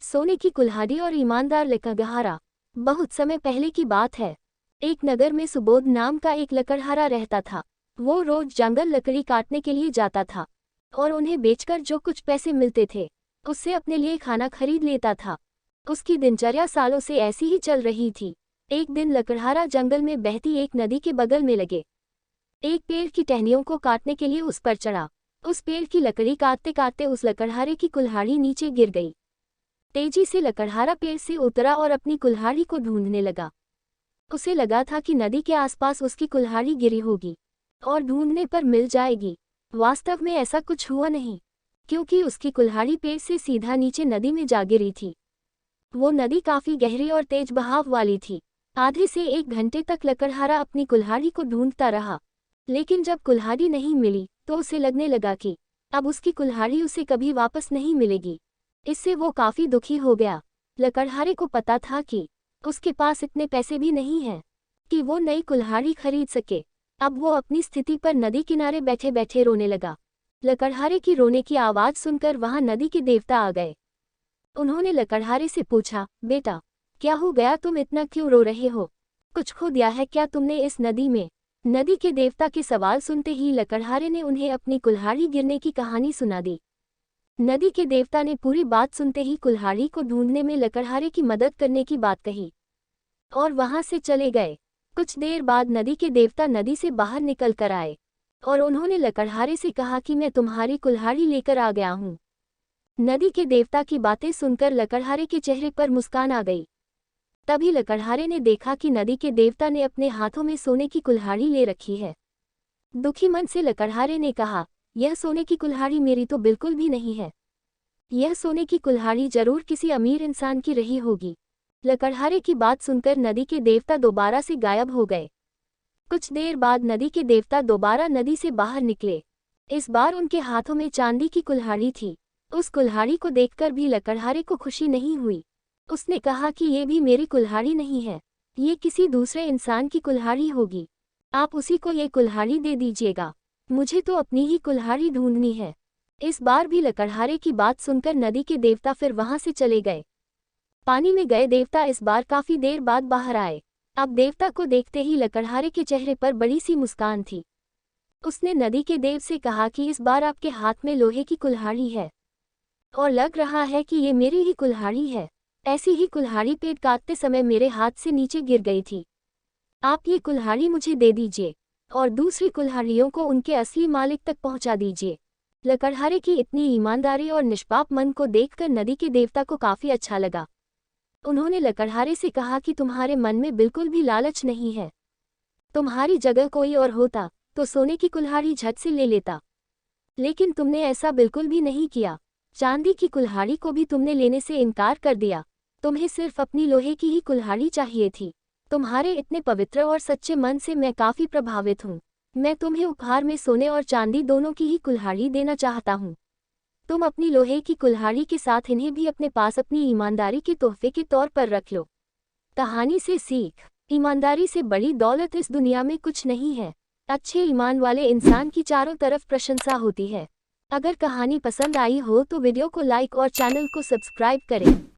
सोने की कुल्हाड़ी और ईमानदार लकड़हारा। बहुत समय पहले की बात है। एक नगर में सुबोध नाम का एक लकड़हारा रहता था। वो रोज जंगल लकड़ी काटने के लिए जाता था और उन्हें बेचकर जो कुछ पैसे मिलते थे उससे अपने लिए खाना खरीद लेता था। उसकी दिनचर्या सालों से ऐसी ही चल रही थी। एक दिन लकड़हारा जंगल में बहती एक नदी के बगल में लगे एक पेड़ की टहनियों को काटने के लिए उस पर चढ़ा। उस पेड़ की लकड़ी काटते काटते उस लकड़हारे की कुल्हाड़ी नीचे गिर गई। तेजी से लकड़हारा पेड़ से उतरा और अपनी कुल्हाड़ी को ढूंढने लगा। उसे लगा था कि नदी के आसपास उसकी कुल्हाड़ी गिरी होगी और ढूंढने पर मिल जाएगी। वास्तव में ऐसा कुछ हुआ नहीं, क्योंकि उसकी कुल्हाड़ी पेड़ से सीधा नीचे नदी में जा गिरी थी। वो नदी काफी गहरी और तेज बहाव वाली थी। आधे से 1 घंटे तक लकड़हारा अपनी कुल्हाड़ी को ढूंढता रहा, लेकिन जब कुल्हाड़ी नहीं मिली तो उसे लगने लगा कि अब उसकी कुल्हाड़ी उसे कभी वापस नहीं मिलेगी। इससे वो काफी दुखी हो गया। लकड़हारे को पता था कि उसके पास इतने पैसे भी नहीं हैं कि वो नई कुल्हाड़ी खरीद सके। अब वो अपनी स्थिति पर नदी किनारे बैठे बैठे रोने लगा। लकड़हारे की रोने की आवाज सुनकर वहां नदी के देवता आ गए। उन्होंने लकड़हारे से पूछा, बेटा क्या हो गया, तुम इतना क्यों रो रहे हो? कुछ खो दिया है क्या तुमने इस नदी में? नदी के देवता के सवाल सुनते ही लकड़हारे ने उन्हें अपनी कुल्हाड़ी गिरने की कहानी सुना दी। नदी के देवता ने पूरी बात सुनते ही कुल्हाड़ी को ढूंढने में लकड़हारे की मदद करने की बात कही और वहां से चले गए। कुछ देर बाद नदी के देवता नदी से बाहर निकल कर आए और उन्होंने लकड़हारे से कहा कि मैं तुम्हारी कुल्हाड़ी लेकर आ गया हूँ। नदी के देवता की बातें सुनकर लकड़हारे के चेहरे पर मुस्कान आ गई। तभी लकड़हारे ने देखा कि नदी के देवता ने अपने हाथों में सोने की कुल्हाड़ी ले रखी है। दुखी मन से लकड़हारे ने कहा, यह सोने की कुल्हाड़ी मेरी तो बिल्कुल भी नहीं है। यह सोने की कुल्हाड़ी जरूर किसी अमीर इंसान की रही होगी। लकड़हारे की बात सुनकर नदी के देवता दोबारा से गायब हो गए। कुछ देर बाद नदी के देवता दोबारा नदी से बाहर निकले। इस बार उनके हाथों में चांदी की कुल्हाड़ी थी। उस कुल्हाड़ी को देखकर भी लकड़हारे को खुशी नहीं हुई। उसने कहा कि ये भी मेरी कुल्हाड़ी नहीं है, ये किसी दूसरे इंसान की कुल्हाड़ी होगी। आप उसी को ये कुल्हाड़ी दे दीजिएगा, मुझे तो अपनी ही कुल्हाड़ी ढूंढनी है। इस बार भी लकड़हारे की बात सुनकर नदी के देवता फिर वहां से चले गए। पानी में गए देवता इस बार काफी देर बाद बाहर आए। अब देवता को देखते ही लकड़हारे के चेहरे पर बड़ी सी मुस्कान थी। उसने नदी के देव से कहा कि इस बार आपके हाथ में लोहे की कुल्हाड़ी है और लग रहा है कि ये मेरी ही कुल्हाड़ी है। ऐसी ही कुल्हाड़ी पेड़ काटते समय मेरे हाथ से नीचे गिर गई थी। आप ये कुल्हाड़ी मुझे दे दीजिए और दूसरी कुल्हाड़ियों को उनके असली मालिक तक पहुंचा दीजिए। लकड़हारे की इतनी ईमानदारी और निष्पाप मन को देखकर नदी के देवता को काफी अच्छा लगा। उन्होंने लकड़हारे से कहा कि तुम्हारे मन में बिल्कुल भी लालच नहीं है। तुम्हारी जगह कोई और होता तो सोने की कुल्हाड़ी झट से ले लेता, लेकिन तुमने ऐसा बिल्कुल भी नहीं किया। चांदी की कुल्हाड़ी को भी तुमने लेने से इनकार कर दिया। तुम्हें सिर्फ अपनी लोहे की ही कुल्हाड़ी चाहिए थी। तुम्हारे इतने पवित्र और सच्चे मन से मैं काफी प्रभावित हूँ। मैं तुम्हें उपहार में सोने और चांदी दोनों की ही कुल्हाड़ी देना चाहता हूँ। तुम अपनी लोहे की कुल्हाड़ी के साथ इन्हें भी अपने पास अपनी ईमानदारी के तोहफे के तौर पर रख लो। कहानी से सीख, ईमानदारी से बड़ी दौलत इस दुनिया में कुछ नहीं है। अच्छे ईमान वाले इंसान की चारों तरफ प्रशंसा होती है। अगर कहानी पसंद आई हो तो वीडियो को लाइक और चैनल को सब्सक्राइब करें।